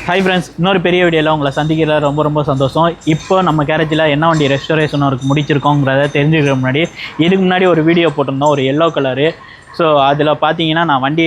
Hi friends, இன்னொரு பெரிய வீடியோவில் உங்களை சந்திக்கிற ரொம்ப சந்தோஷம். இப்போ நம்ம கேரேஜில் என்ன வண்டி ரெஸ்டோரேஷன் ஒர்க் முடிச்சிருக்கோங்கிறத தெரிஞ்சுக்கிற முன்னாடி இதுக்கு முன்னாடி ஒரு வீடியோ போட்டிருந்தோம், ஒரு எல்லோ கலரு. ஸோ அதில் பார்த்தீங்கன்னா நான் வண்டி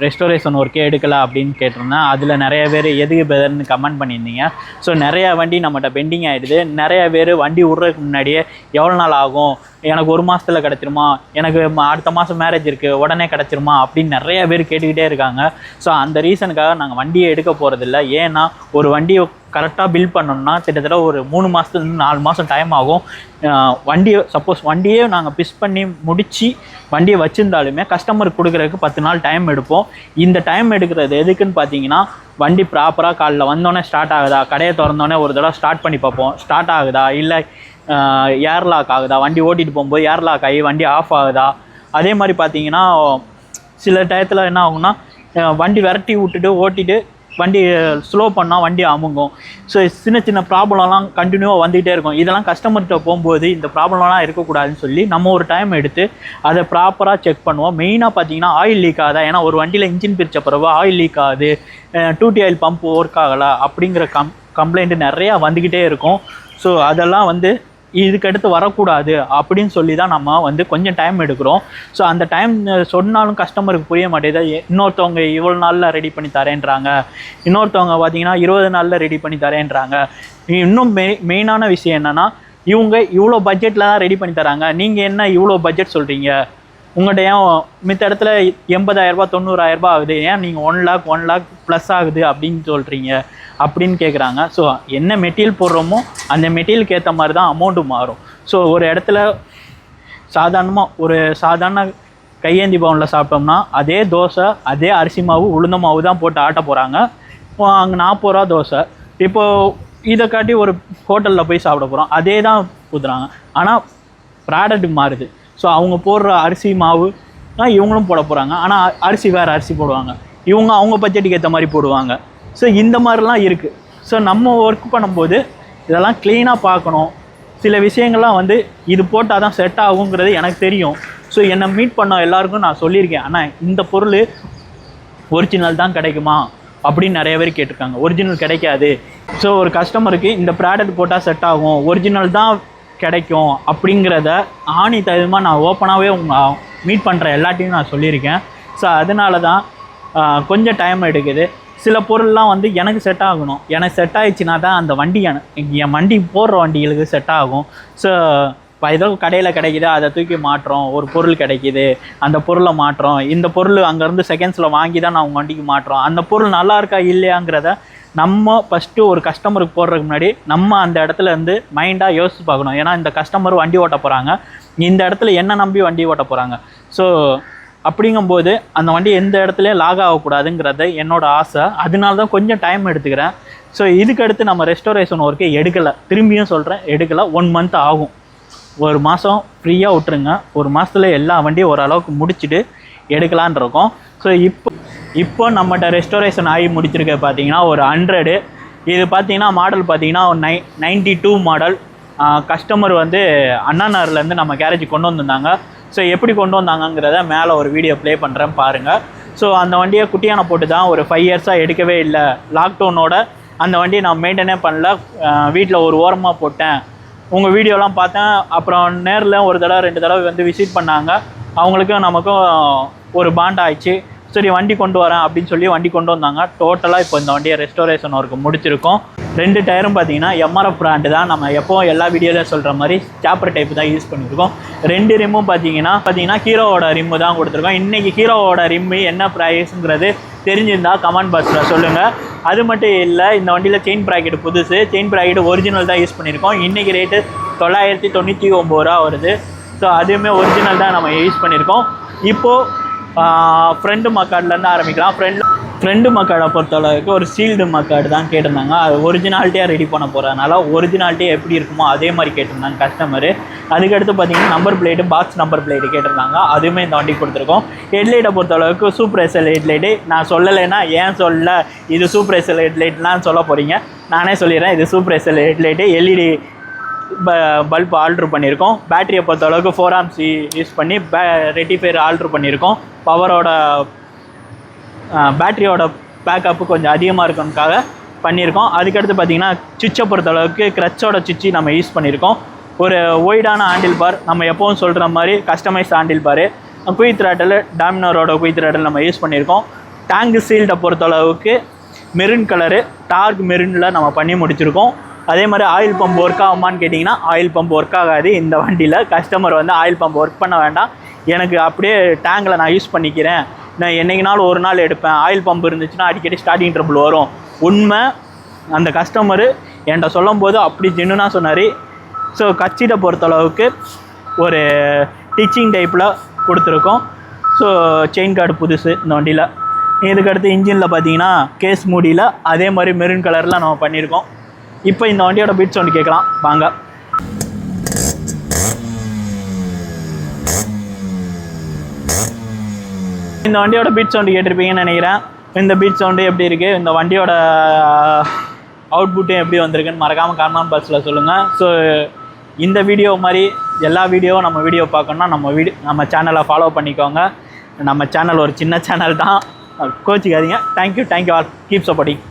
ரெஸ்டோரேஷன் ஒர்க்கே எடுக்கலை அப்படின்னு கேட்டிருந்தேன். அதில் நிறைய பேர் எதுக்கு பெதர்னு கமெண்ட் பண்ணியிருந்தீங்க. ஸோ நிறையா வண்டி நம்மகிட்ட பெண்டிங் ஆகிடுது. நிறைய பேர் வண்டி விட்றதுக்கு முன்னாடியே எவ்வளோ நாள் ஆகும், எனக்கு ஒரு மாதத்தில் கிடச்சிருமா, எனக்கு அடுத்த மாதம் மேரேஜ் இருக்குது உடனே கிடச்சிருமா அப்படின்னு நிறைய பேர் கேட்டுக்கிட்டே இருக்காங்க. ஸோ அந்த ரீசனுக்காக நாங்கள் வண்டியை எடுக்க போகிறதில்ல. ஏன்னா ஒரு வண்டியை கரெக்டாக பில்ட் பண்ணோம்னா கிட்டத்தட்ட ஒரு 3 மாதத்துலேருந்து 4 மாதம் டைம் ஆகும். வண்டியை சப்போஸ் வண்டியே நாங்கள் பிஸ் பண்ணி முடித்து வண்டியை வச்சுருந்தாலுமே கஸ்டமருக்கு கொடுக்குறதுக்கு 10 நாள் டைம் எடுப்போம். இந்த டைம் எடுக்கிறது எதுக்குன்னு பார்த்தீங்கன்னா, வண்டி ப்ராப்பராக காலைல வந்தோடனே ஸ்டார்ட் ஆகுதா, கடையை திறந்தோடனே ஒரு தடவை ஸ்டார்ட் பண்ணி பார்ப்போம், ஸ்டார்ட் ஆகுதா, இல்லை ஏர்லாக் ஆகுதா, வண்டி ஓட்டிகிட்டு போகும்போது ஏர்லாக் ஆகி வண்டி ஆஃப் ஆகுதா. அதே மாதிரி பார்த்தீங்கன்னா சில டயத்தில் என்ன ஆகும்னா, வண்டி விரட்டி விட்டுட்டு ஓட்டிட்டு வண்டி ஸ்லோ பண்ணால் வண்டி அமுங்கும். ஸோ சின்ன ப்ராப்ளம்லாம் கண்டினியூவாக வந்துகிட்டே இருக்கும். இதெல்லாம் கஸ்டமர்கிட்ட போகும்போது இந்த ப்ராப்ளம்லாம் இருக்கக்கூடாதுன்னு சொல்லி நம்ம ஒரு டைம் எடுத்து அதை ப்ராப்பராக செக் பண்ணுவோம். மெயினாக பார்த்தீங்கன்னா ஆயில் லீக் ஆகுதா, ஏன்னா ஒரு வண்டியில் இன்ஜின் பிரித்த பிறகு ஆயில் லீக் ஆகுது, 2T ஆயில் பம்ப் ஒர்க் ஆகலை அப்படிங்கிற கம்ப்ளைண்ட்டு நிறையா வந்துக்கிட்டே இருக்கும். ஸோ அதெல்லாம் இதுக்கடுத்து வரக்கூடாது அப்படின்னு சொல்லி தான் நம்ம கொஞ்சம் டைம் எடுக்கிறோம். ஸோ அந்த டைம் சொன்னாலும் கஸ்டமருக்கு புரிய மாட்டேது. இன்னொருத்தவங்க இவ்வளோ நாளில் ரெடி பண்ணி தரேன்றாங்க, இன்னொருத்தவங்க பார்த்தீங்கன்னா 20 நாளில் ரெடி பண்ணி தரேன்றாங்க. இன்னும் மெயினான விஷயம் என்னென்னா, இவங்க இவ்வளோ பட்ஜெட்டில் தான் ரெடி பண்ணி தராங்க, நீங்கள் என்ன இவ்வளோ பட்ஜெட் சொல்கிறீங்க, உங்கள்கிட்ட ஏன் மித்த இடத்துல 80,000 90,000 ஆகுது, ஏன் நீங்கள் 1 lakh ப்ளஸ் ஆகுது அப்படின்னு சொல்கிறீங்க அப்படின்னு கேட்குறாங்க. ஸோ என்ன மெட்டீரியல் போடுறோமோ அந்த மெட்டீரியலுக்கு ஏற்ற மாதிரி தான் அமௌண்ட்டு மாறும். ஸோ ஒரு இடத்துல சாதாரண கையேந்தி பவனில் சாப்பிட்டோம்னா அதே தோசை, அதே அரிசி மாவு உளுந்த மாவு தான் போட்டு ஆட்ட போகிறாங்க. அங்கே 40 ரூபா தோசை. இப்போது இதை காட்டி ஒரு ஹோட்டலில் போய் சாப்பிட போகிறோம், அதே தான் ஊற்றுறாங்க. ஆனால் ப்ராடக்ட் மாறுது. ஸோ அவங்க போடுற அரிசி மாவு தான் இவங்களும் போட போகிறாங்க. ஆனால் அரிசி வேறு அரிசி போடுவாங்க, இவங்க அவங்க பட்ஜெட்டுக்கு ஏற்ற மாதிரி போடுவாங்க. ஸோ இந்த மாதிரிலாம் இருக்குது. ஸோ நம்ம ஒர்க் பண்ணும்போது இதெல்லாம் க்ளீனாக பார்க்கணும். சில விஷயங்கள்லாம் இது போட்டால் தான் செட் ஆகுங்கிறது எனக்கு தெரியும். ஸோ என்னை மீட் பண்ண எல்லாருக்கும் நான் சொல்லியிருக்கேன், ஆனால் இந்த பொருள் ஒரிஜினல் தான் கிடைக்குமா அப்படின்னு நிறைய பேர் கேட்டிருக்காங்க. ஒரிஜினல் கிடைக்காது. ஸோ ஒரு கஸ்டமருக்கு இந்த ப்ராடக்ட் போட்டால் செட் ஆகும், ஒரிஜினல் தான் கிடைக்கும் அப்படிங்கிறத ஆணி தகுதிமாக நான் ஓப்பனாகவே மீட் பண்ணுற எல்லாத்தையும் நான் சொல்லியிருக்கேன். ஸோ அதனால தான் கொஞ்சம் டைம் எடுக்குது. சில பொருள்லாம் எனக்கு செட் ஆகணும், எனக்கு செட் ஆகிடுச்சின்னா தான் அந்த வண்டி என் வண்டி போடுற வண்டிகளுக்கு செட் ஆகும். ஸோ இப்போ ஏதோ கடையில் கிடைக்கிது, அதை தூக்கி மாட்டுறோம், ஒரு பொருள் கிடைக்கிது, அந்த பொருளை மாட்டுறோம், இந்த பொருள் அங்கேருந்து செகண்ட்ஸில் வாங்கி தான் நான் உங்கள் வண்டிக்கு மாட்டுறோம். அந்த பொருள் நல்லா இருக்கா இல்லையாங்கிறத நம்ம ஃபஸ்ட்டு ஒரு கஸ்டமருக்கு போடுறதுக்கு முன்னாடி நம்ம அந்த இடத்துல மைண்டாக யோசிச்சு பார்க்கணும். ஏன்னா இந்த கஸ்டமர் வண்டி ஓட்ட போகிறாங்க, இந்த இடத்துல என்ன நம்பி வண்டி ஓட்ட போகிறாங்க. ஸோ அப்படிங்கும்போது அந்த வண்டி எந்த இடத்துலையும் லாக் ஆகக்கூடாதுங்கிறது என்னோடய ஆசை. அதனால தான் கொஞ்சம் டைம் எடுத்துக்கிறேன். ஸோ இதுக்கடுத்து நம்ம ரெஸ்டோரேஷன் ஒர்க்கே எடுக்கலை, திரும்பியும் சொல்கிறேன் எடுக்கலை. 1 month ஆகும். 1 மாதம் ஃப்ரீயாக விட்டுருங்க. 1 மாதத்தில் எல்லா வண்டியும் ஓரளவுக்கு முடிச்சுட்டு எடுக்கலான் இருக்கோம். ஸோ இப்போ நம்மகிட்ட ரெஸ்டோரேஷன் ஆகி முடிச்சிருக்க பார்த்தீங்கன்னா ஒரு 100. இது பார்த்தீங்கன்னா மாடல் பார்த்தீங்கன்னா ஒரு 92 மாடல். கஸ்டமர் அண்ணா நகர்லேருந்து நம்ம கேரேஜ் கொண்டு வந்திருந்தாங்க. ஸோ எப்படி கொண்டு வந்தாங்கங்கிறத மேலே ஒரு வீடியோ ப்ளே பண்ணுறேன் பாருங்கள். ஸோ அந்த வண்டியை குட்டியான போட்டு தான் ஒரு 5 years எடுக்கவே இல்லை. லாக்டவுனோட அந்த வண்டியை நான் மெயின்டைனே பண்ணல, வீட்டில் ஒரு ஓரமாக போட்டேன். உங்கள் வீடியோலாம் பார்த்தேன். அப்புறம் நேரில் ஒரு தடவை 2 தடவை விசிட் பண்ணாங்க. அவங்களுக்கும் நமக்கும் ஒரு பாண்ட் ஆயிடுச்சு. சரி வண்டி கொண்டு வரேன் அப்படின்னு சொல்லி வண்டி கொண்டு வந்தாங்க. டோட்டலாக இப்போ இந்த வண்டியை ரெஸ்டோரேஷன் ஒர்க்கு முடிச்சிருக்கோம். 2 டயரும் பார்த்தீங்கன்னா MRF பிராண்டு தான். நம்ம எப்போவும் எல்லா வீடியோவில் சொல்கிற மாதிரி சாப்பர் டைப் தான் யூஸ் பண்ணியிருக்கோம். 2 ரிம்மும் பார்த்தீங்கன்னா ஹீரோவோட ரிம்மு தான் கொடுத்துருக்கோம். இன்றைக்கி ஹீரோவோட ரிம்மு என்ன ப்ரைஸுங்கிறது தெரிஞ்சிருந்தால் கமெண்ட் பாக்ஸில் சொல்லுங்கள். அது மட்டும் இல்லை, இந்த வண்டியில் செயின் ப்ராக்கெட் புதுசு, செயின் ப்ராக்கெட் ஒரிஜினல் தான் யூஸ் பண்ணியிருக்கோம். இன்றைக்கி ரேட்டு 999 ரூபா வருது. ஸோ அதுவுமே ஒரிஜினல் தான் நம்ம யூஸ் பண்ணியிருக்கோம். இப்போது ஃப்ரெண்டு மக்கார்ட்லேருந்து ஆரம்பிக்கலாம். ஃப்ரெண்டு மக்கார்டை பொறுத்தளவுக்கு ஒரு சீல்டு மக்கார்டு தான் கேட்டிருந்தாங்க. அது ஒரிஜினாலிட்டியாக ரெடி பண்ண போகிறதுனால ஒரிஜினாலிட்டியாக எப்படி இருக்குமோ அதே மாதிரி கேட்டிருந்தாங்க கஸ்டமரு. அதுக்கடுத்து பார்த்தீங்கன்னா number plate, box number plate கேட்டிருந்தாங்க. அதுவுமே இந்த வண்டி கொடுத்துருக்கோம். ஹெட்லைட்டை பொறுத்தளவுக்கு சூப்பர் எஸ்எல் ஹெட்லைட்டு. நான் சொல்லலைன்னா ஏன் சொல்ல, இது சூப்பர் எஸ்எல் ஹெட்லைட்லாம் சொல்ல போகிறீங்க, நானே சொல்லிடுறேன். இது super SL headlight. LED bulb alter பண்ணியிருக்கோம். பேட்டரியை பொறுத்தளவுக்கு 4 amps யூஸ் பண்ணி ரெட்டிஃபையர் ஆல்ட்ரு பண்ணியிருக்கோம். பவரோட பேட்டரியோட பேக்கப்பு கொஞ்சம் அதிகமாக இருக்கணுக்காக பண்ணியிருக்கோம். அதுக்கடுத்து பார்த்திங்கன்னா சுவிட்சை பொறுத்தளவுக்கு க்ரச்சோட சுவிட்சு நம்ம யூஸ் பண்ணியிருக்கோம். ஒரு ஒய்டான ஹேண்டில் பார், நம்ம எப்போவும் சொல்கிற மாதிரி customize handle bar. Quick throttle டாமினரோட குயிக் த்ராட்டில் நம்ம யூஸ் பண்ணியிருக்கோம். டேங்கு சீல்டை பொறுத்தளவுக்கு மெரூன் கலரு டார்க் மெரூனில் நம்ம பண்ணி முடிச்சிருக்கோம். அதே மாதிரி ஆயில் பம்ப் ஒர்க் ஆகுமான்னு கேட்டிங்கன்னா ஆயில் பம்ப் ஒர்க் ஆகாது இந்த வண்டியில். கஸ்டமர் வந்து ஆயில் பம்ப் ஒர்க் பண்ண வேண்டாம், எனக்கு அப்படியே டேங்கில் நான் யூஸ் பண்ணிக்கிறேன், நான் என்றைக்குனாலும் ஒரு நாள் எடுப்பேன், ஆயில் பம்ப் இருந்துச்சுன்னா அடிக்கடி ஸ்டார்டிங் ட்ரபிள் வரும். உண்மை, அந்த கஸ்டமரு என்கிட்ட சொல்லும் போது அப்படி ஜென்னுனாக சொன்னார். ஸோ கட்சியை பொறுத்தளவுக்கு ஒரு டிச்சிங் டைப்பில் கொடுத்துருக்கோம். ஸோ செயின் கார்டு புதுசு இந்த வண்டியில். இதுக்கடுத்து இன்ஜினில் பார்த்தீங்கன்னா கேஸ் மூடியில் அதே மாதிரி மெரூன் கலரில் நம்ம பண்ணியிருக்கோம். இப்போ இந்த வண்டியோட பீட் சவுண்டு கேட்கலாம் வாங்க. இந்த வண்டியோட பீட் சவுண்டு கேட்டிருப்பீங்கன்னு நினைக்கிறேன். இந்த பீட் சவுண்டு எப்படி இருக்குது, இந்த வண்டியோட அவுட்புட்டும் எப்படி வந்திருக்குன்னு மறக்காமல் கமெண்ட் பாக்ஸில் சொல்லுங்கள். ஸோ இந்த வீடியோ மாதிரி எல்லா வீடியோவும் நம்ம வீடியோ பார்க்கணுன்னா நம்ம சேனலை ஃபாலோ பண்ணிக்கோங்க. நம்ம சேனல் ஒரு சின்ன சேனல் தான், கோச்சிக்காதீங்க. Thank you all, keep supporting.